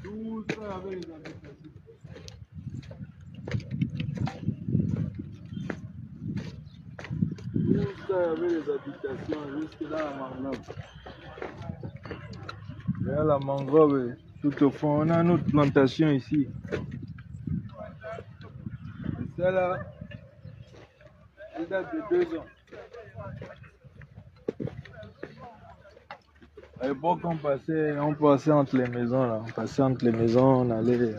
Tout ça avec les habitations. Tout ça avec les habitations jusque là à mangrove. Il y a la mangrove tout au fond. On a une autre plantation ici. Et celle-là, elle date de 2 ans. À l'époque, on passait entre les maisons là. On passait entre les maisons, on allait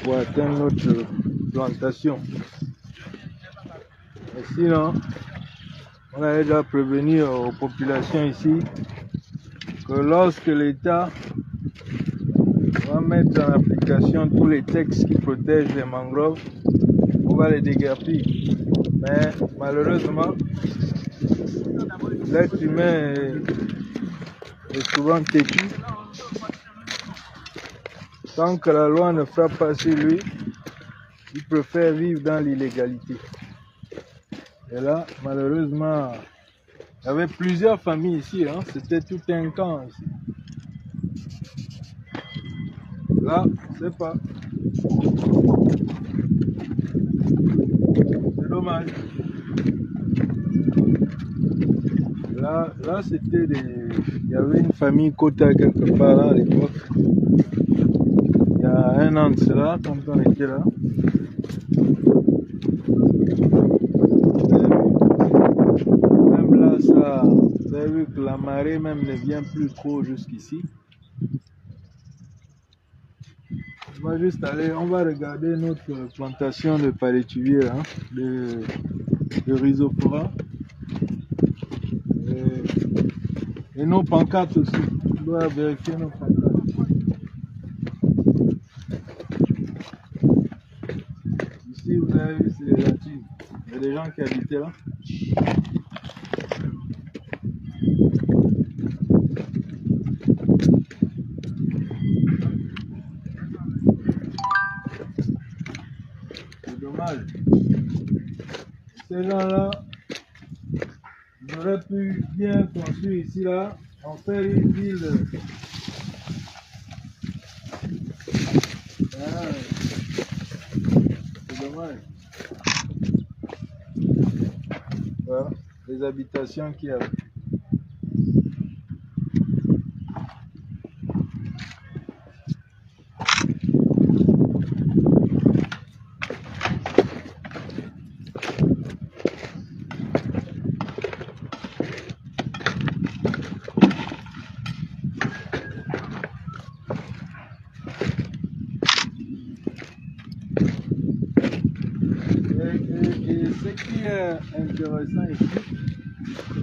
pour atteindre notre plantation. Et sinon, on allait déjà prévenir aux populations ici que lorsque l'État va mettre en application tous les textes qui protègent les mangroves, on va les déguerpir. Mais malheureusement, l'être humain est souvent têtu. Tant que la loi ne frappe pas sur lui, il préfère vivre dans l'illégalité. Et là, malheureusement, il y avait plusieurs familles ici, hein. C'était tout un camp ici. Là, c'est pas. C'est dommage. Là c'était des. Il y avait une famille Kota quelque part là à l'époque. Il y a 1 an de cela, quand on était là. Même là, ça. Vous avez vu que la marée même ne vient plus trop jusqu'ici. On va juste aller, on va regarder notre plantation de palétuvier, hein, de rhizophora. Et nos pancartes aussi. On doit vérifier nos pancartes. Ici, vous avez vu, c'est les latines. Il y a des gens qui habitaient là. C'est dommage. Ces gens-là, ils auraient pu bien construire ici, là, en faire une ville. Ah, c'est dommage. Voilà, les habitations qu'il y a. Et ce qui est intéressant ici,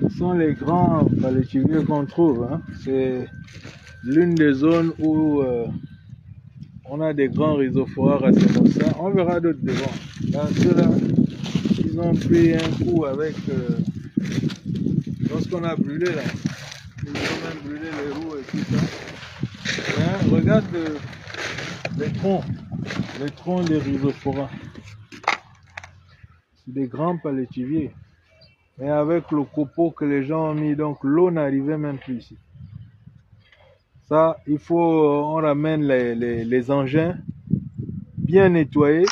ce sont les grands palétuviers qu'on trouve. Hein. C'est l'une des zones où on a des grands rhizophora racemosa. On verra d'autres devant. Dans ceux-là, ils ont pris un coup avec lorsqu'on a brûlé là. Ils ont même brûlé les roues et tout ça. Hein, regarde les troncs des rhizophora. C'est des grands palétuviers. Mais avec le copeau que les gens ont mis, donc l'eau n'arrivait même plus ici. Ça, il faut, on ramène les engins bien nettoyés,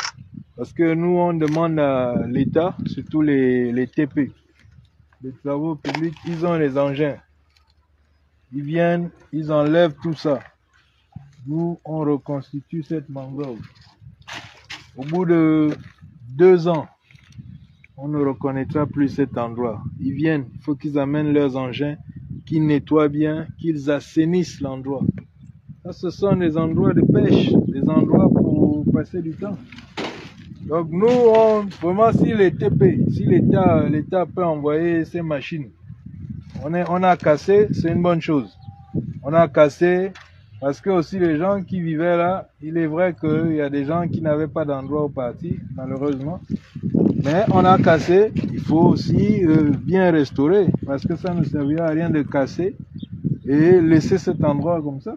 parce que nous, on demande à l'État, surtout les TP, les travaux publics, ils ont les engins. Ils viennent, ils enlèvent tout ça. Nous, on reconstitue cette mangrove. Au bout de 2 ans, on ne reconnaîtra plus cet endroit. Ils viennent, il faut qu'ils amènent leurs engins, qu'ils nettoient bien, qu'ils assainissent l'endroit. Ça, ce sont des endroits de pêche, des endroits pour passer du temps. Donc nous, vraiment, si les TP, si l'État peut envoyer ces machines, on a cassé, c'est une bonne chose. On a cassé parce que aussi les gens qui vivaient là, il est vrai qu'il y a des gens qui n'avaient pas d'endroit où partir, malheureusement. Mais on a cassé, il faut aussi bien restaurer, parce que ça ne servira à rien de casser et laisser cet endroit comme ça.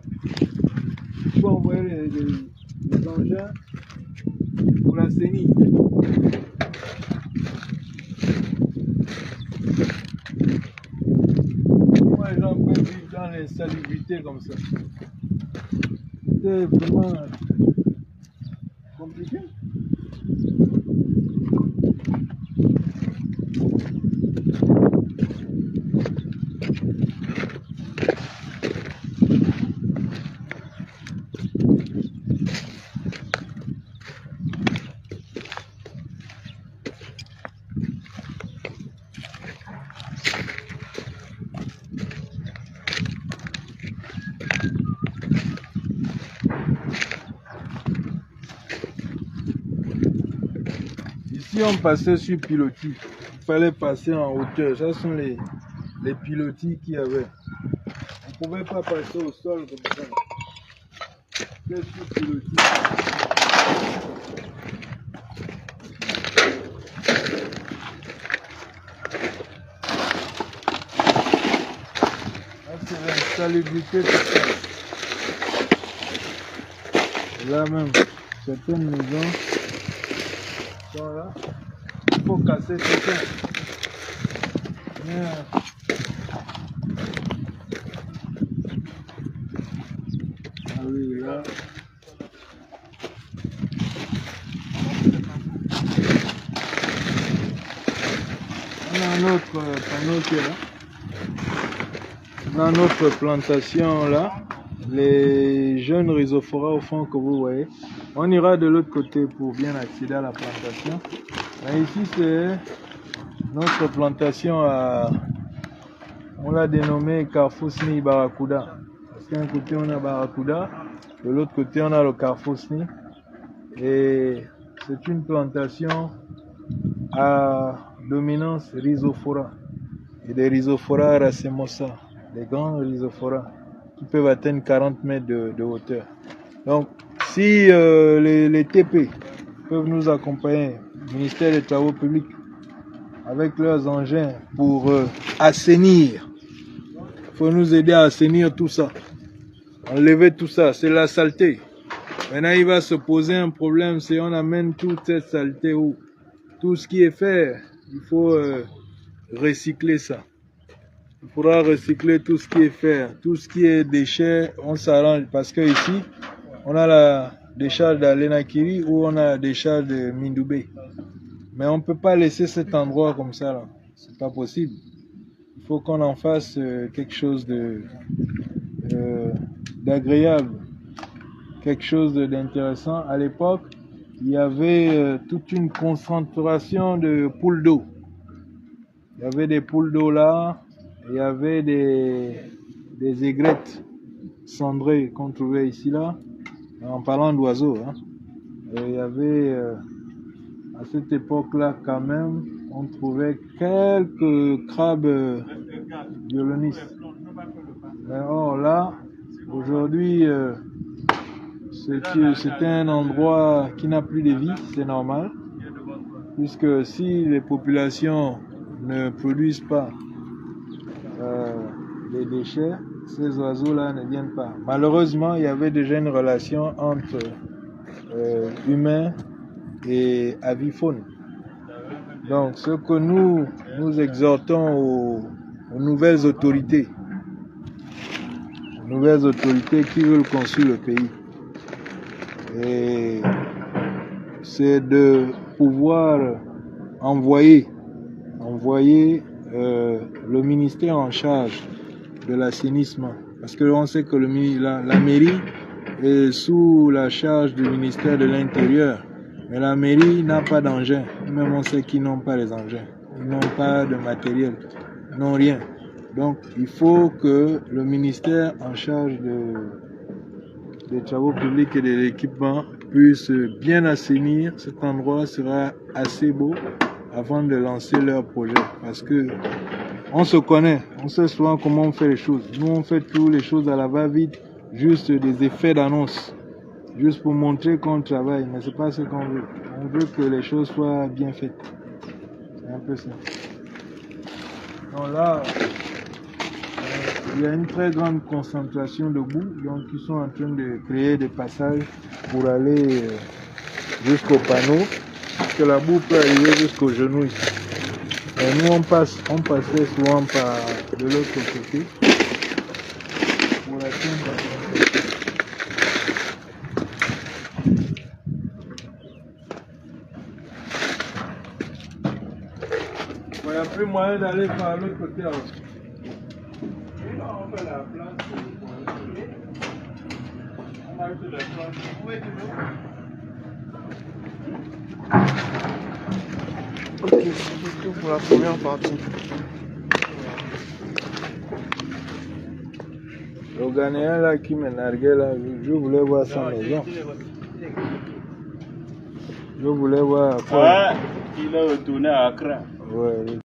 Il faut envoyer les engins pour l'assainir. Comment les gens peuvent vivre dans l'insalubrité comme ça? C'est vraiment compliqué. Ici, on passait sur pilotis. Il fallait passer en hauteur. Ce sont les pilotis qu'il y avait. On ne pouvait pas passer au sol comme ça. C'est sur pilotis. Là, c'est l'insalubrité totale. Là même, certaines maisons sont là. Il faut casser tout ça. Yeah. Ah oui, là. On a un autre panneau qui est là. On a notre plantation là. Les jeunes rhizophora au fond que vous voyez. On ira de l'autre côté pour bien accéder à la plantation. Mais ici c'est notre plantation on l'a dénommé Carrefour-Sni Barracuda. Parce qu'un côté on a Barracuda, de l'autre côté on a le Carrefour-Sni. Et c'est une plantation à dominance rhizophora. Et des rhizophora racemosa, des grands rhizophora qui peuvent atteindre 40 mètres de hauteur. Donc, si les TP peuvent nous accompagner, le ministère des Travaux publics, avec leurs engins pour assainir, il faut nous aider à assainir tout ça, enlever tout ça, c'est la saleté. Maintenant, il va se poser un problème, c'est on amène toute cette saleté où tout ce qui est fait, il faut recycler ça. Il faudra recycler tout ce qui est fer, tout ce qui est déchets, on s'arrange parce que ici, on a la décharge d'Alenakiri ou on a la décharge de Mindoubé. Mais on ne peut pas laisser cet endroit comme ça là, c'est pas possible. Il faut qu'on en fasse quelque chose d'agréable, quelque chose d'intéressant. À l'époque, il y avait toute une concentration de poules d'eau. Il y avait des poules d'eau là. Il y avait des aigrettes cendrées qu'on trouvait ici là, en parlant d'oiseaux. Hein. Il y avait à cette époque-là, quand même, on trouvait quelques crabes violonistes. Mais or là, aujourd'hui, c'est un endroit qui n'a plus de vie, c'est normal, puisque si les populations ne produisent pas les déchets, ces oiseaux-là ne viennent pas. Malheureusement, il y avait déjà une relation entre humains et avifaune. Donc, ce que nous exhortons aux nouvelles autorités qui veulent construire le pays, et c'est de pouvoir envoyer le ministère en charge de l'assainissement, parce que on sait que la mairie est sous la charge du ministère de l'Intérieur, mais la mairie n'a pas d'engin. Même on sait qu'ils n'ont pas les engins, ils n'ont pas de matériel, ils n'ont rien. Donc il faut que le ministère en charge des travaux publics et de l'équipement puisse bien assainir. Cet endroit sera assez beau avant de lancer leur projet, parce que on se connaît, on sait souvent comment on fait les choses. Nous, on fait toutes les choses à la va-vite, juste des effets d'annonce, juste pour montrer qu'on travaille, mais c'est pas ce qu'on veut. On veut que les choses soient bien faites. C'est un peu ça. Donc là, il y a une très grande concentration de boue, donc ils sont en train de créer des passages pour aller jusqu'au panneau, parce que la boue peut arriver jusqu'aux genoux ici. Et nous on passait souvent par de l'autre côté pour atteindre. Il n'y a plus moyen d'aller par l'autre côté alors. Et là on fait la place. On a fait la place. Où est Ok, c'est tout pour la première partie. Le Ghanéen là qui me narguait là, je voulais voir sa maison. Je voulais voir quoi. Ouais, il est retourné à Accra. Ouais.